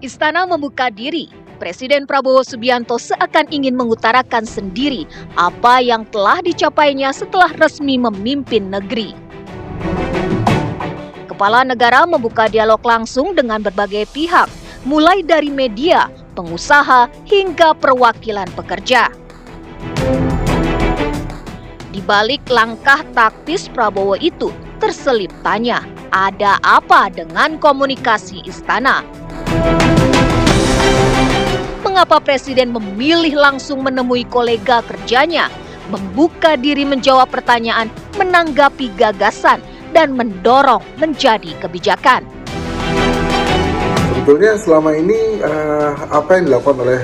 Istana membuka diri. Presiden Prabowo Subianto seakan ingin mengutarakan sendiri apa yang telah dicapainya setelah resmi memimpin negeri. Kepala negara membuka dialog langsung dengan berbagai pihak, mulai dari media, pengusaha, hingga perwakilan pekerja. Di balik langkah taktis Prabowo itu, terselip tanya, ada apa dengan komunikasi istana? Mengapa Presiden memilih langsung menemui kolega kerjanya, membuka diri menjawab pertanyaan, menanggapi gagasan, dan mendorong menjadi kebijakan? Sebetulnya selama ini apa yang dilakukan oleh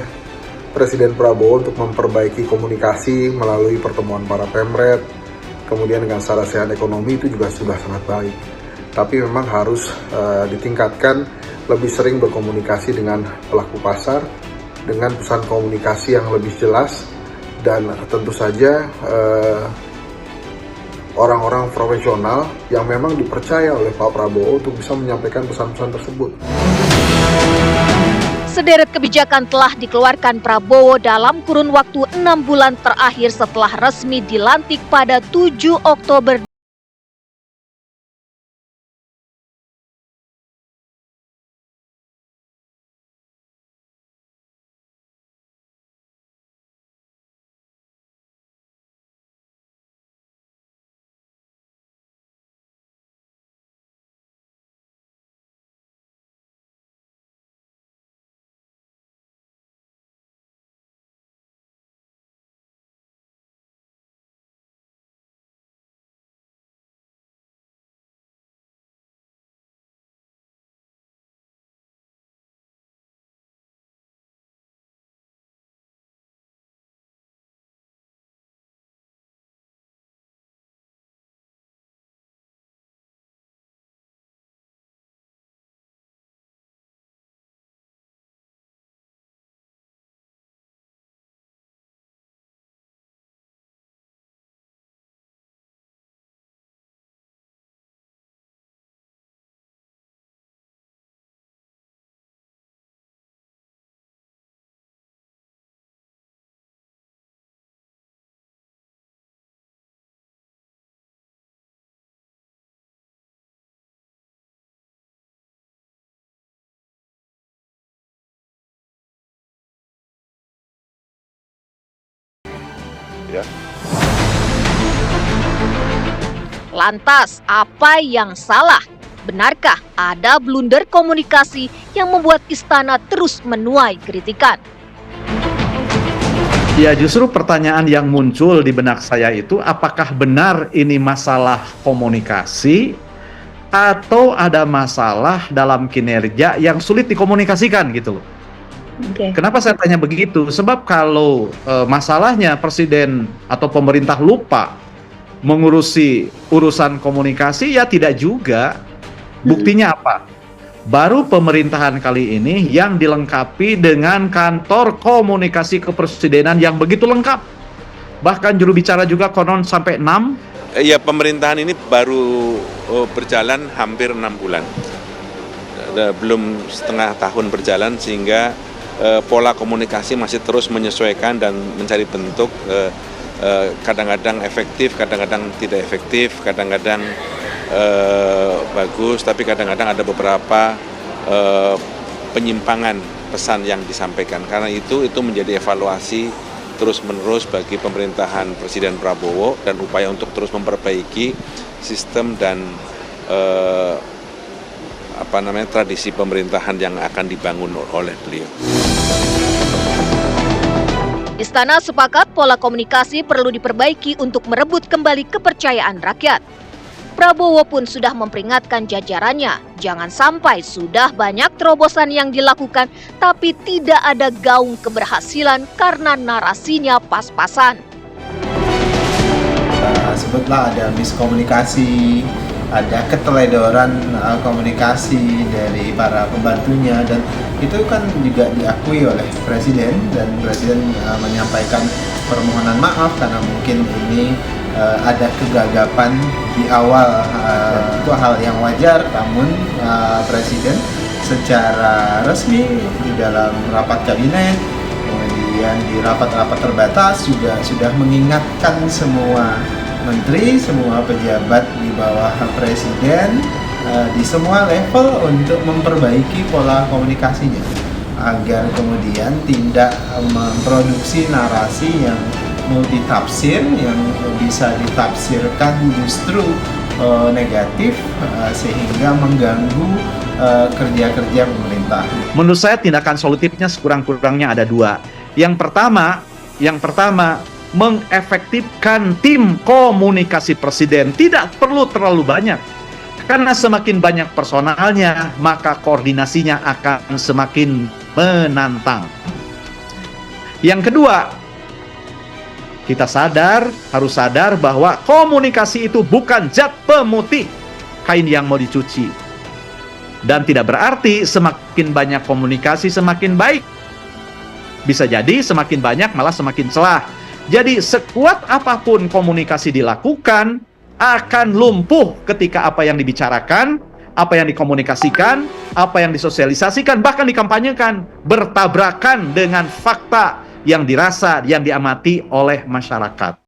Presiden Prabowo untuk memperbaiki komunikasi melalui pertemuan para pemret, kemudian dengan sarasehan ekonomi itu juga sudah sangat baik. Tapi memang harus ditingkatkan, lebih sering berkomunikasi dengan pelaku pasar, dengan pesan komunikasi yang lebih jelas, dan tentu saja orang-orang profesional yang memang dipercaya oleh Pak Prabowo untuk bisa menyampaikan pesan-pesan tersebut. Sederet kebijakan telah dikeluarkan Prabowo dalam kurun waktu 6 bulan terakhir setelah resmi dilantik pada 7 Oktober. Lantas, apa yang salah? Benarkah ada blunder komunikasi yang membuat istana terus menuai kritikan? Ya, justru pertanyaan yang muncul di benak saya itu, apakah benar ini masalah komunikasi atau ada masalah dalam kinerja yang sulit dikomunikasikan gitu loh. Kenapa saya tanya begitu? Sebab kalau masalahnya Presiden atau pemerintah lupa mengurusi urusan komunikasi, ya tidak juga. Buktinya apa? Baru pemerintahan kali ini yang dilengkapi dengan kantor komunikasi kepresidenan yang begitu lengkap. Bahkan juru bicara juga konon sampai 6. Ya, pemerintahan ini baru berjalan hampir 6 bulan. Belum setengah tahun berjalan, sehingga pola komunikasi masih terus menyesuaikan dan mencari bentuk, kadang-kadang efektif, kadang-kadang tidak efektif, kadang-kadang bagus, tapi kadang-kadang ada beberapa penyimpangan pesan yang disampaikan. Karena itu menjadi evaluasi terus-menerus bagi pemerintahan Presiden Prabowo dan upaya untuk terus memperbaiki sistem dan tradisi pemerintahan yang akan dibangun oleh beliau. Istana sepakat pola komunikasi perlu diperbaiki untuk merebut kembali kepercayaan rakyat. Prabowo pun sudah memperingatkan jajarannya, jangan sampai sudah banyak terobosan yang dilakukan tapi tidak ada gaung keberhasilan karena narasinya pas-pasan. Sebutlah ada miskomunikasi, ada keteledoran komunikasi dari para pembantunya, dan itu kan juga diakui oleh Presiden, dan Presiden menyampaikan permohonan maaf karena mungkin ini ada kegagapan di awal. Itu hal yang wajar, namun Presiden secara resmi di dalam rapat kabinet, kemudian di rapat-rapat terbatas juga sudah mengingatkan semua menteri, semua pejabat di bawah presiden di semua level untuk memperbaiki pola komunikasinya agar kemudian tidak memproduksi narasi yang multitafsir yang bisa ditafsirkan justru negatif sehingga mengganggu kerja-kerja pemerintah. Menurut saya tindakan solutifnya sekurang-kurangnya ada dua. Yang pertama mengefektifkan tim komunikasi presiden. Tidak perlu terlalu banyak. Karena semakin banyak personalnya, maka koordinasinya akan semakin menantang. Yang kedua, kita harus sadar bahwa komunikasi itu bukan zat pemutih kain yang mau dicuci. Dan tidak berarti semakin banyak komunikasi semakin baik. Bisa jadi semakin banyak malah semakin celah. Jadi sekuat apapun komunikasi dilakukan, akan lumpuh ketika apa yang dibicarakan, apa yang dikomunikasikan, apa yang disosialisasikan, bahkan dikampanyekan, bertabrakan dengan fakta yang dirasa, yang diamati oleh masyarakat.